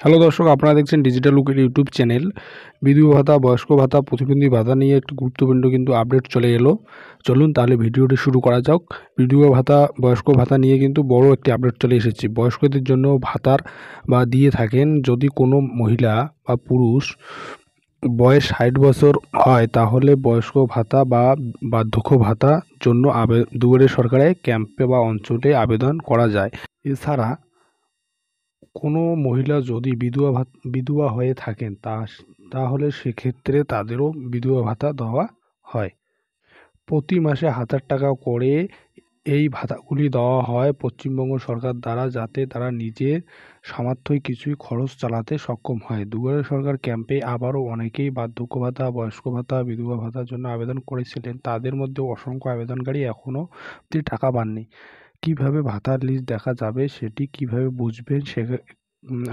Hello দর্শক, আপনারা দেখছেন ডিজিটাল উকিল ইউটিউব চ্যানেল। বিধবা ভাতা, বয়স্ক ভাতা, প্রতিবন্ধী ভাতা নিয়ে একটি গুরুত্বপূর্ণ কিন্তু আপডেট চলে এলো। চলুন তাহলে ভিডিওটি শুরু করা যাক। বিধবা ভাতা, বয়স্ক ভাতা নিয়ে কিন্তু বড় একটি আপডেট চলে এসেছে। বয়স্কদের জন্য ভাতার বা দিয়ে থাকেন, যদি কোনো মহিলা বা পুরুষ বয়স 60 বছর হয় তাহলে বয়স্ক ভাতা বা বার্ধক্য ভাতার জন্য দুয়ারে সরকারের ক্যাম্পে বা অঞ্চলে আবেদন করা যায়। এছাড়া কোনো মহিলা যদি বিধবা হয়ে থাকেন তাহলে সেক্ষেত্রে তাদেরও বিধবা ভাতা দেওয়া হয়। প্রতি মাসে 1000 টাকা করে এই ভাতাগুলি দেওয়া হয় পশ্চিমবঙ্গ সরকার দ্বারা, যাতে তারা নিজের সামর্থ্যই কিছুই খরচ চালাতে সক্ষম হয়। দুয়ারে সরকার ক্যাম্পে আবারও অনেকেই বার্ধক্য ভাতা, বয়স্ক ভাতা, বিধবা ভাতার জন্য আবেদন করেছিলেন। তাদের মধ্যে অসংখ্য আবেদনকারী এখনও টাকা পাননি। কিভাবে ভাতার লিস্ট দেখা যাবে, সেটি কিভাবে বুঝবেন,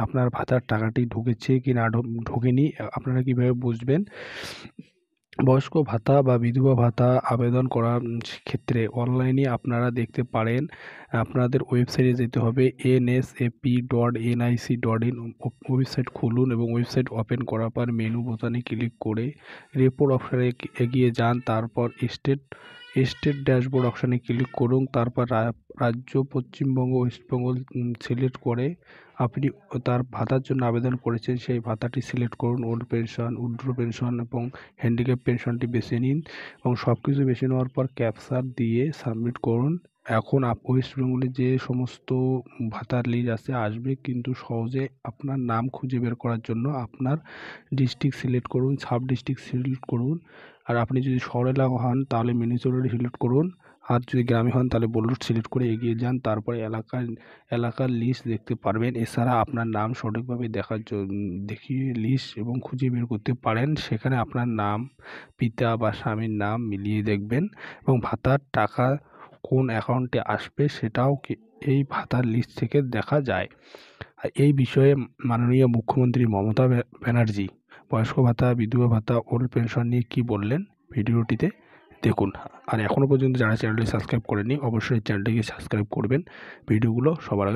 আপনার ভাতার টাকাটি ঢুকেছে কি না ঢোকেনি আপনারা কিভাবে বুঝবেন? বয়স্ক ভাতা বা বিধবা ভাতা আবেদন করার ক্ষেত্রে অনলাইনে আপনারা দেখতে পারেন। আপনাদের ওয়েবসাইটে যেতে হবে, nsap.nic.in ওয়েবসাইট খুলুন এবং ওয়েবসাইট ওপেন করার পর মেনু বোতামে ক্লিক করে রিপোর্ট অপশানে এগিয়ে যান। তারপর স্টেট ড্যাশবোর্ড অপশানে ক্লিক করুন। তারপর রাজ্য পশ্চিমবঙ্গ, ওয়েস্টবেঙ্গল সিলেক্ট করে আপনি তার ভাতার জন্য আবেদন করেছেন সেই ভাতাটি সিলেক্ট করুন। ওল্ড পেনশন, উইডো পেনশন এবং হ্যান্ডিক্যাপ পেনশনটি বেছে নিন এবং সব কিছু বেছে নেওয়ার পর ক্যাপচার দিয়ে সাবমিট করুন। এখন ওয়েস্ট বেঙ্গলে যে সমস্ত ভাতার লিস্ট আসবে, কিন্তু সহজে আপনার নাম খুঁজে বের করার জন্য আপনার ডিস্ট্রিক্ট সিলেক্ট করুন, সাব ডিস্ট্রিক্ট সিলেক্ট করুন। আর আপনি যদি শহর এলাকা হন তাহলে মিউনিসিপ্যালিটি সিলেক্ট করুন, আর যদি গ্রামে হন তাহলে ব্লক সিলেক্ট করে এগিয়ে যান। তারপরে এলাকার লিস্ট দেখতে পারবেন। এছাড়া আপনার নাম সঠিকভাবে দেখিয়ে লিস্ট এবং খুঁজে বের করতে পারেন। সেখানে আপনার নাম, পিতা বা স্বামীর নাম মিলিয়ে দেখবেন এবং ভাতার টাকা কোন অ্যাকাউন্টে আসবে সেটাও এই ভাতার লিস্ট থেকে দেখা যায়। আর এই বিষয়ে মাননীয় মুখ্যমন্ত্রী মমতা ব্যানার্জি বয়স্ক ভাতা, বিধবা ভাতা, ওল্ড পেনশন নিয়ে কী বললেন ভিডিওটিতে দেখুন। আর এখনও পর্যন্ত যারা চ্যানেলটি সাবস্ক্রাইব করেনি অবশ্যই চ্যানেলটিকে সাবস্ক্রাইব করবেন, ভিডিওগুলো সবার আগে